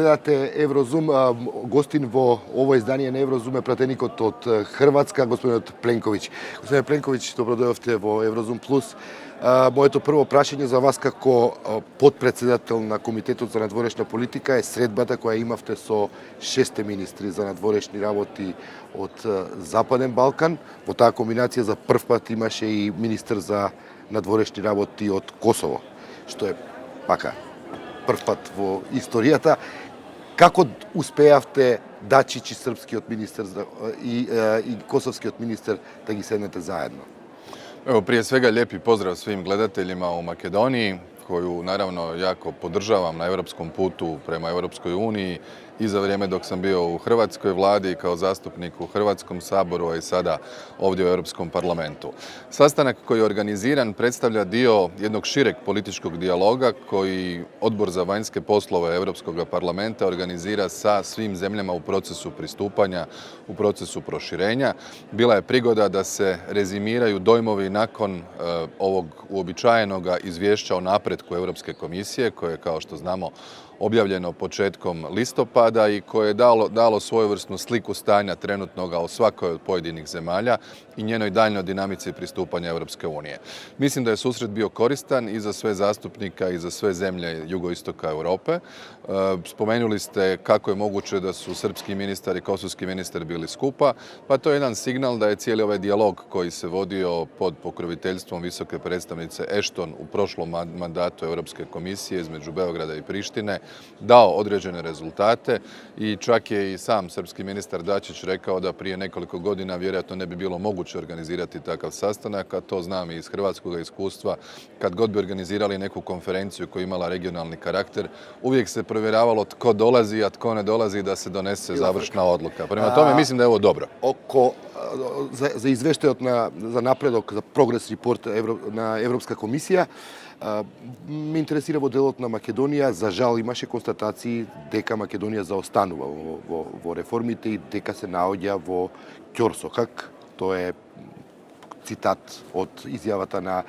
gledate Еврозум, гостин во ово издание на Еврозум е пратеникот од Хрватска, господинот Пленковиќ. Господине Пленковиќ, добродојавте во Еврозум Плюс. Моето прво прашање за вас како подпредседател на Комитетот за надворешна политика е средбата која имавте со 6 министри за надворешни работи од Западен Балкан. Во таа комбинација за прв пат имаше и министр за надворешни работи од Косово, што е пака прв пат во историјата. Како успеавте Дачич и српскиот министр и косовскиот министр да ги седнете заедно? Evo, prije svega lijepi pozdrav svim gledateljima u Makedoniji, koju naravno jako podržavam na europskom putu prema Europskoj uniji i za vrijeme dok sam bio u Hrvatskoj vladi kao zastupnik u Hrvatskom saboru, a i sada ovdje u Europskom parlamentu. Sastanak koji je organiziran predstavlja dio jednog šireg političkog dijaloga koji Odbor za vanjske poslove Europskog parlamenta organizira sa svim zemljama u procesu pristupanja, u procesu proširenja. Bila je prigoda da se rezimiraju dojmovi nakon ovog uobičajenog izvješća o napretku Europske komisije, koje je, kao što znamo, objavljeno početkom listopada i koje je dalo svojevrsnu sliku stanja trenutnoga o svakoj od pojedinih zemalja i njenoj daljnjoj dinamici pristupanja Europske unije. Mislim da je susret bio koristan i za sve zastupnika i za sve zemlje jugoistoka Europe. Spomenuli ste kako je moguće da su srpski ministar i kosovski ministar bili skupa, pa to je jedan signal da je cijeli ovaj dijalog koji se vodio pod pokroviteljstvom visoke predstavnice Ashton u prošlom mandatu Europske komisije između Beograda i Prištine dao određene rezultate i čak je i sam srpski ministar Dačić rekao da prije nekoliko godina vjerojatno ne bi bilo moguće organizirati takav sastanak, a to znam i iz hrvatskog iskustva. Kad god bi organizirali neku konferenciju koja je imala regionalni karakter, uvijek se provjeravalo tko dolazi, a tko ne dolazi da se donese završna odluka. Prema tome mislim da je ovo dobro. За извештајот за напредок, за прогрес репорт на Европска комисија, ме интересира во делот на Македонија. За жал имаше констатации дека Македонија заостанува во реформите и дека се наоѓа во ќорсокак. Тоа е цитат од изјавата на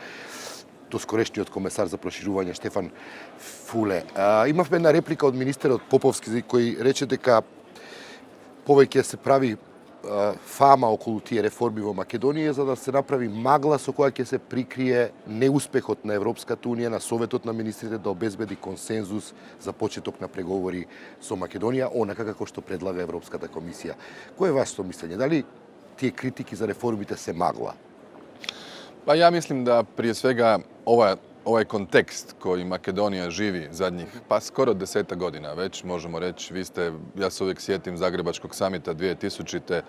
доскорешниот комесар за проширување Штефан Фуле. Имавме една реплика од министерот Поповски кој рече дека повеќе се прави фама околу тие реформи во Македонија за да се направи магла со која ќе се прикрие неуспехот на Европската унија, на Советот на министрите да обезбеди консензус за почеток на преговори со Македонија, онака како што предлага Европската комисија. Кој е вашето мислење? Дали тие критики за реформите се магла? Pa ja mislim da prije svega ovaj kontekst koji Makedonija živi zadnjih, pa skoro 10 godina već, možemo reći, ja se uvijek sjetim Zagrebačkog samita 2000.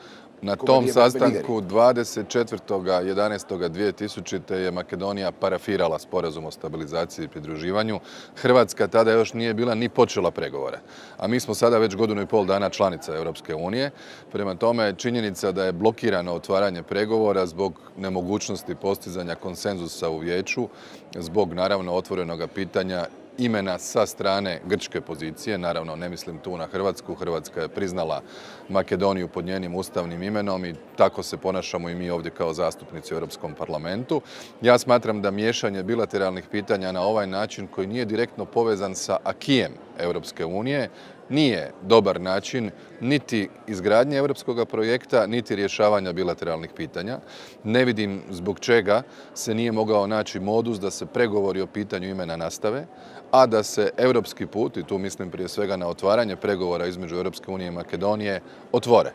Na tom sastanku 24.11.2000. je Makedonija parafirala sporazum o stabilizaciji i pridruživanju. Hrvatska tada još nije bila ni počela pregovore. A mi smo sada već godinu i pol dana članica Europske unije. Prema tome, činjenica da je blokirano otvaranje pregovora zbog nemogućnosti postizanja konsenzusa u vijeću, zbog naravno otvorenog pitanja imena sa strane grčke pozicije, naravno ne mislim tu na Hrvatsku, Hrvatska je priznala Makedoniju pod njenim ustavnim imenom i tako se ponašamo i mi ovdje kao zastupnici u Europskom parlamentu. Ja smatram da miješanje bilateralnih pitanja na ovaj način koji nije direktno povezan sa akijem Europske unije nije dobar način niti izgradnje europskog projekta, niti rješavanja bilateralnih pitanja. Ne vidim zbog čega se nije mogao naći modus da se pregovori o pitanju imena nastave, a da se europski put, i tu mislim prije svega na otvaranje pregovora između Europske unije i Makedonije, otvore.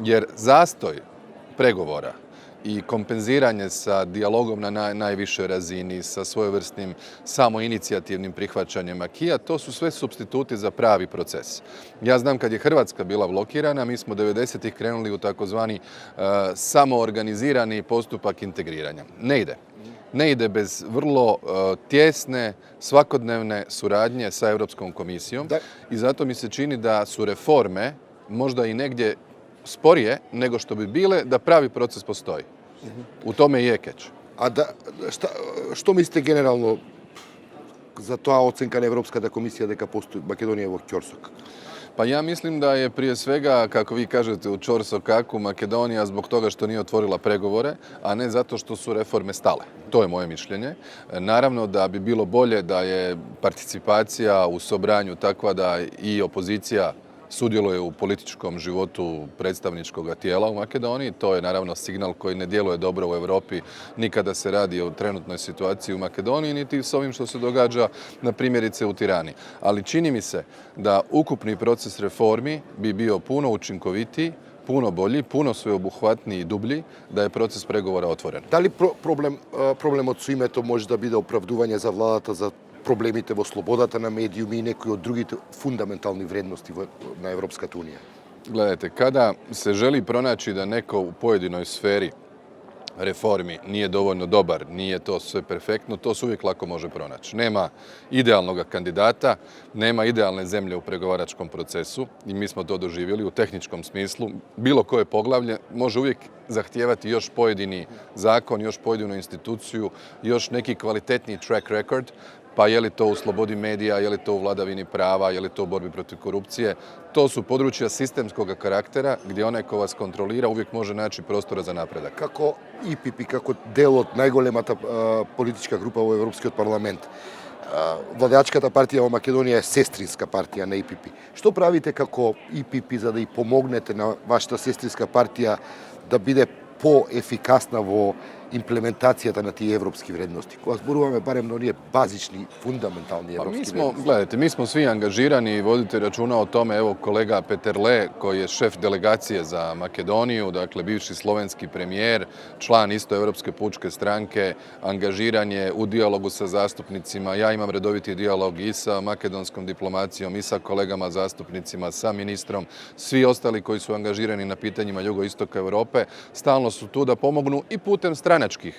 Jer zastoj pregovora i kompenziranje sa dijalogom na najvišoj razini, sa svojevrsnim samoinicijativnim prihvaćanjem akija, to su sve supstituti za pravi proces. Ja znam kad je Hrvatska bila blokirana, mi smo 90-ih krenuli u takozvani samoorganizirani postupak integriranja. Ne ide. Ne ide bez vrlo tjesne, svakodnevne suradnje sa Europskom komisijom i zato mi se čini da su reforme možda i negdje sporije nego što bi bile da pravi proces postoji. U tome je keč. A što mislite generalno za тоа оценка на Европската комисија дека постои Македонија во ќорсок? Pa ja mislim da je prije svega, kako vi kažete u ćorsokaku, Makedonija zbog toga što nije otvorila pregovore, a ne zato što su reforme stale. To je moje mišljenje. Naravno da bi bilo bolje da je participacija u Sobranju takva da i opozicija sudjeluje u političkom životu predstavničkog tijela u Makedoniji. To je naravno signal koji ne djeluje dobro u Europi ni kada se radi o trenutnoj situaciji u Makedoniji, niti s ovim što se događa na primjerice u Tirani. Ali čini mi se da ukupni proces reformi bi bio puno učinkovitiji, puno bolji, puno sveobuhvatniji i dublji da je proces pregovora otvoren. Da li problem од името може да биде оправдување за владата за проблемите во слободата на медиуми и некои од другите фундаментални вредности на Европската унија? Gledajte, kada se želi pronaći da neko u pojedinoj sferi reformi nije dovoljno dobar, nije to sve perfektno, to se uvijek lako može pronaći. Nema idealnog kandidata, nema idealne zemlje u pregovaračkom procesu i mi smo to doživjeli u tehničkom smislu. Bilo koje poglavlje može uvijek zahtijevati još pojedini zakon, još pojedinu instituciju, još neki kvalitetni track record, pa je li to u slobodi medija, je li to u vladavini prava, je li to u borbi protiv korupcije. To su područja sistemskog karaktera gdje onaj ko vas kontrolira uvijek može naći prostora za napredak. Како ИПП, како дел од најголемата политичка група во Европскиот парламент, владеачката партија во Македонија е сестринска партија на ИПП. Што правите како ИПП за да и помогнете на вашата сестринска партија да биде по-ефикасна во имплементацијата на тие европски вредности? Кога зборуваме барем на оние базични, фундаментални европски вредности. Gledajte, mi smo svi angažirani i vodite računa o tome. Evo kolega Peterle, koji je šef delegacije za Makedoniju, dakle bivši slovenski premijer, član isto Europske pučke stranke, angažiran je u dijalogu sa zastupnicima. Ja imam redoviti dijalog i sa makedonskom diplomacijom i sa kolegama zastupnicima, sa ministrom. Svi ostali koji su angažirani na pitanjima jugoistoka Europe stalno su tu da pomognu i putem stranačkih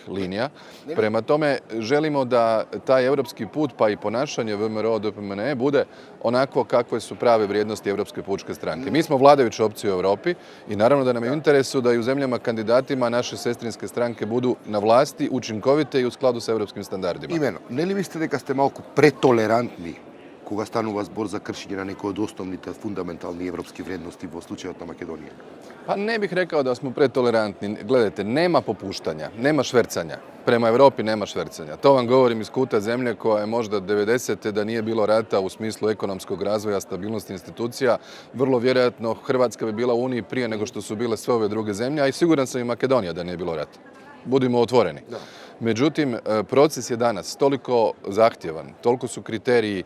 linija. Prema tome, želimo da taj europski put, pa i ponašanje VMRO-DPMNE bude onako kakve su prave vrijednosti Europske pučke stranke. Mi smo vladajuća opcija u Europi i naravno da nam je u interesu da i u zemljama kandidatima naše sestrinske stranke budu na vlasti, učinkovite i u skladu sa europskim standardima. Имено, не ли мислите дека сте малку претолерантни кога станува збор за кршење на некои од основните фундаментални европски вредности во случајот на Македонија? Pa ne bih rekao da smo pretolerantni. Gledajte, nema popuštanja, nema švercanja. Prema Europi nema švercanja. To vam govorim iz kuta zemlje koja je možda 90. da nije bilo rata u smislu ekonomskog razvoja, stabilnosti institucija. Vrlo vjerojatno Hrvatska bi bila u Uniji prije nego što su bile sve ove druge zemlje, a i siguran sam i Makedonija da nije bilo rata. Budimo otvoreni. Da. Međutim, proces je danas toliko zahtjevan, toliko su kriteriji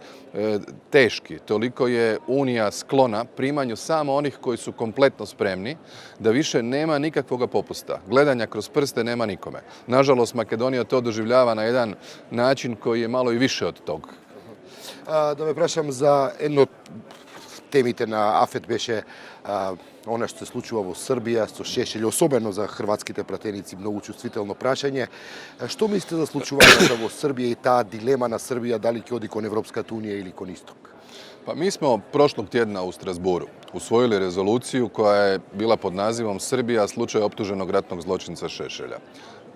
teški, toliko je Unija sklona primanju samo onih koji su kompletno spremni, da više nema nikakvog popusta. Gledanja kroz prste nema nikome. Nažalost, Makedonija to doživljava na jedan način koji je malo i više od tog. Да ме прашам за едно темите на АФЕТ беше она што се случува во Србија со Шешелј, особено за хрватските пратеници, многу чувствително прашање. Што мислите за случувањето во Србија и таа дилема на Србија дали ќе оди кон Европската унија или кон Исток? Pa mi smo prošlog tjedna u Strasburu usvojili rezoluciju koja je bila pod nazivom Srbija slučaj optuženog ratnog zločinca Šešelja.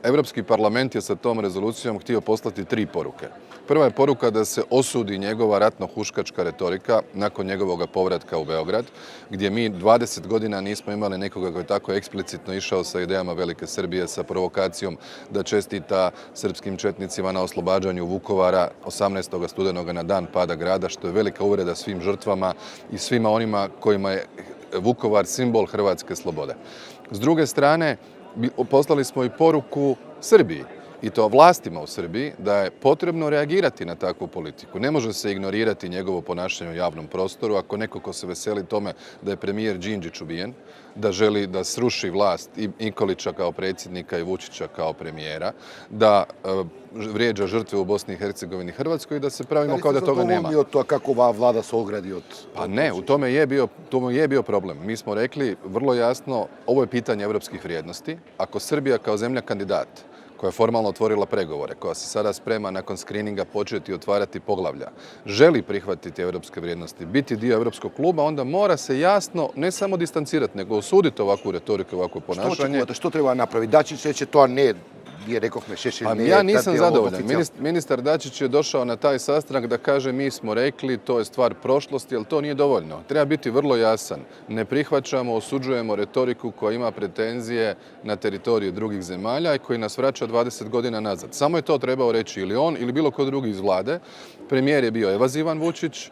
Europski parlament je sa tom rezolucijom htio poslati 3 poruke. Prva je poruka da se osudi njegova ratno-huškačka retorika nakon njegovog povratka u Beograd, gdje mi 20 godina nismo imali nekoga koji je tako eksplicitno išao sa idejama Velike Srbije, sa provokacijom da čestita srpskim četnicima na oslobađanju Vukovara 18. studenoga na dan pada grada, što je velika uvreda svim žrtvama i svima onima kojima je Vukovar simbol hrvatske slobode. S druge strane, poslali smo i poruku Srbiji, i to vlastima u Srbiji, da je potrebno reagirati na takvu politiku. Ne može se ignorirati njegovo ponašanje u javnom prostoru. Ako neko ko se veseli tome da je premijer Đinđić ubijen, da želi da sruši vlast i Nikolića kao predsjednika i Vučića kao premijera, da vrijeđa žrtve u Bosni i Hercegovini i Hrvatskoj i da se pravimo kao da toga nema. Дали сте задоволни од тоа како оваа влада се огради од... Pa ne, u tome je bio problem. Mi smo rekli vrlo jasno, ovo je pitanje evropskih vrijednosti. Ako Srbija kao zemlja kandidat, koja je formalno otvorila pregovore, koja se sada sprema nakon skrininga početi otvarati poglavlja, želi prihvatiti europske vrijednosti, biti dio europskog kluba, onda mora se jasno ne samo distancirati, nego osuditi ovakvu retoriku, ovakvo ponašanje. Што треба да направи? Дачич рече тоа не е ние рековме Шешель Pa не ja е nisam дел од zadovoljan. официјал. Ministar Dačić je došao na taj sastanak da kaže mi smo rekli, to je stvar prošlosti, ali to nije dovoljno. Treba biti vrlo jasan. Ne prihvaćamo, osuđujemo retoriku koja ima pretenzije na teritoriju drugih zemalja i koji nas vraća 20 godina nazad. Samo je to trebao reći ili on ili bilo ko drugi iz vlade. Premijer je bio evazivan Vučić,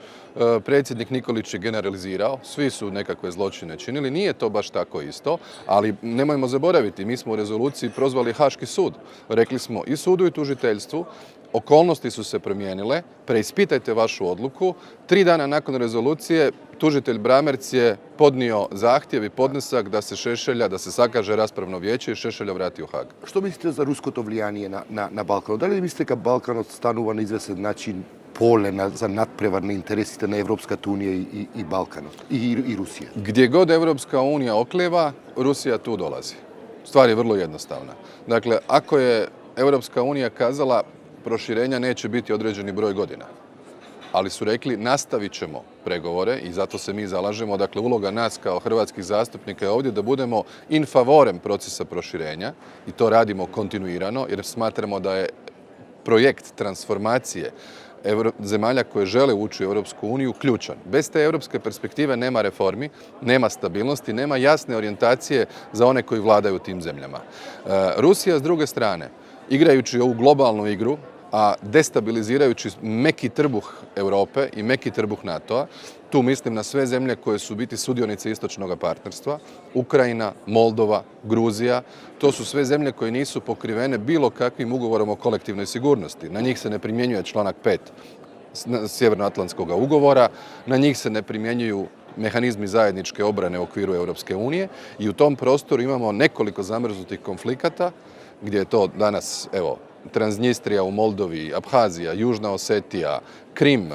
predsjednik Nikolić je generalizirao, svi su nekakve zločine činili, nije to baš tako isto, ali nemojmo zaboraviti, mi smo u rezoluciji prozvali Haški sud. Rekli smo i sudu i tužiteljstvu, okolnosti su se promijenile, preispitajte vašu odluku. 3 dana nakon rezolucije tužitelj Bramerc je podnio zahtjev i podnesak da se Šešelja, da se sakaže raspravno vijeće i Šešelja vrati u Hag. Што мислите за руското влијание на Балканот? Дали мислите дека Балканот станува на известен начин поле за надпревар на интересите на Европската унија и Балканот и Русија? Gdje god Europska unija oklijeva, Rusija tu dolazi. Stvar je vrlo jednostavna. Dakle, ako je Europska unija kazala proširenja neće biti određeni broj godina, ali su rekli nastavit ćemo pregovore i zato se mi zalažemo. Dakle, uloga nas kao hrvatskih zastupnika je ovdje da budemo in favorem procesa proširenja i to radimo kontinuirano jer smatramo da je projekt transformacije zemalja koje žele ući u Europsku uniju ključan. Bez te europske perspektive nema reformi, nema stabilnosti, nema jasne orijentacije za one koji vladaju tim zemljama. Rusija s druge strane, igrajući ovu globalnu igru, a destabilizirajući meki trbuh Europe i meki trbuh NATO-a, tu mislim na sve zemlje koje su biti sudionice istočnog partnerstva, Ukrajina, Moldova, Gruzija, to su sve zemlje koje nisu pokrivene bilo kakvim ugovorom o kolektivnoj sigurnosti. Na njih se ne primjenjuje članak 5 Sjevernoatlantskog ugovora, na njih se ne primjenjuju mehanizmi zajedničke obrane u okviru Europske unije i u tom prostoru imamo nekoliko zamrznutih konflikata gdje je to danas, evo, Transnistrija u Moldovi, Abhazija, Južna Osetija, Krim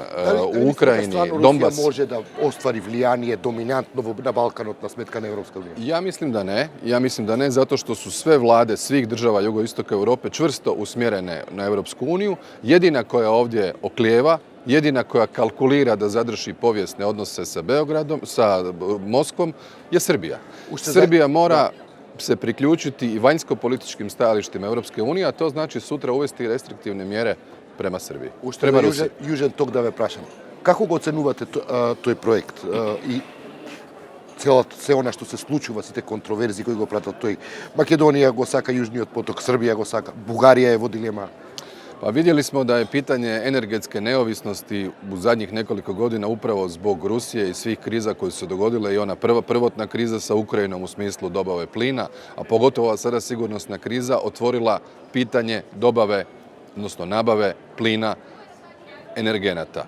u Ukrajini, Donbas. Русија може да оствари влијание доминантно на Балканот на сметка на Европска унија? Ja mislim da ne. Ja mislim da ne zato što su sve vlade svih država jugoistoka Europe čvrsto usmjerene na Europsku uniju. Jedina koja ovdje oklijeva, jedina koja kalkulira da zadrži povijesne odnose sa Beogradom, sa Moskvom je Srbija. Srbija mora se priključiti i vanjsko-političkim stajalištima Europske unije, a to znači sutra uvesti restriktivne mjere prema Srbiji. Prema Rusiji. Јужен ток да ве прашам. Како го оценувате тој проект и се она што се случува, сите контроверзии кои го пратат тој? Македонија го сака Јужниот поток, Србија го сака, Бугарија е во дилема. Pa vidjeli smo da je pitanje energetske neovisnosti u zadnjih nekoliko godina upravo zbog Rusije i svih kriza koje su se dogodile i ona prvotna kriza sa Ukrajinom u smislu dobave plina, a pogotovo ova sada sigurnosna kriza otvorila pitanje dobave, odnosno nabave plina energenata.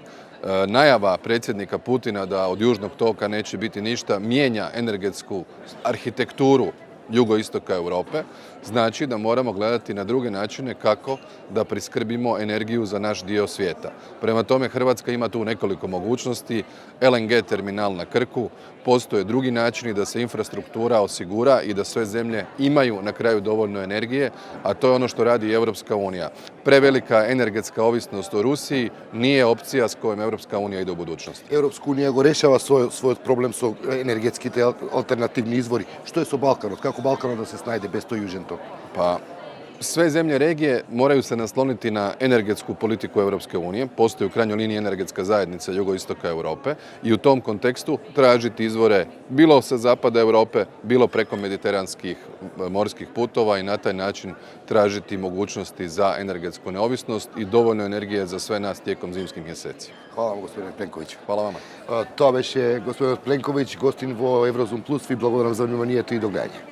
Najava predsjednika Putina da od Južnog toka neće biti ništa mijenja energetsku arhitekturu jugoistoka Europe, znači da moramo gledati na druge načine kako da priskrbimo energiju za naš dio svijeta. Prema tome, Hrvatska ima tu nekoliko mogućnosti. LNG terminal na Krku, postoje drugi načini da se infrastruktura osigura i da sve zemlje imaju na kraju dovoljno energije, a to je ono što radi i Europska unija. Prevelika energetska ovisnost o Rusiji nije opcija s kojom Europska unija ide u budućnosti. Европска унија го решава својот проблем со енергетските алтернативни извори. Што е со Балканот? Како Балканот да се снајде без тој Јужен ток? Pa sve zemlje regije moraju se nasloniti na energetsku politiku Europske unije. Postoji u krajnjoj liniji energetska zajednica jugoistoka Europe i u tom kontekstu tražiti izvore bilo sa zapada Europe, bilo preko mediteranskih morskih putova i na taj način tražiti mogućnosti za energetsku neovisnost i dovoljno energije za sve nas tijekom zimskih mjeseci. Hvala вам, господине Пленковиќ. Hvala vama. Тоа беше господинот Пленковиќ, гостин во Еврозум Плюс. Ви благодарам за вниманието и до гледање.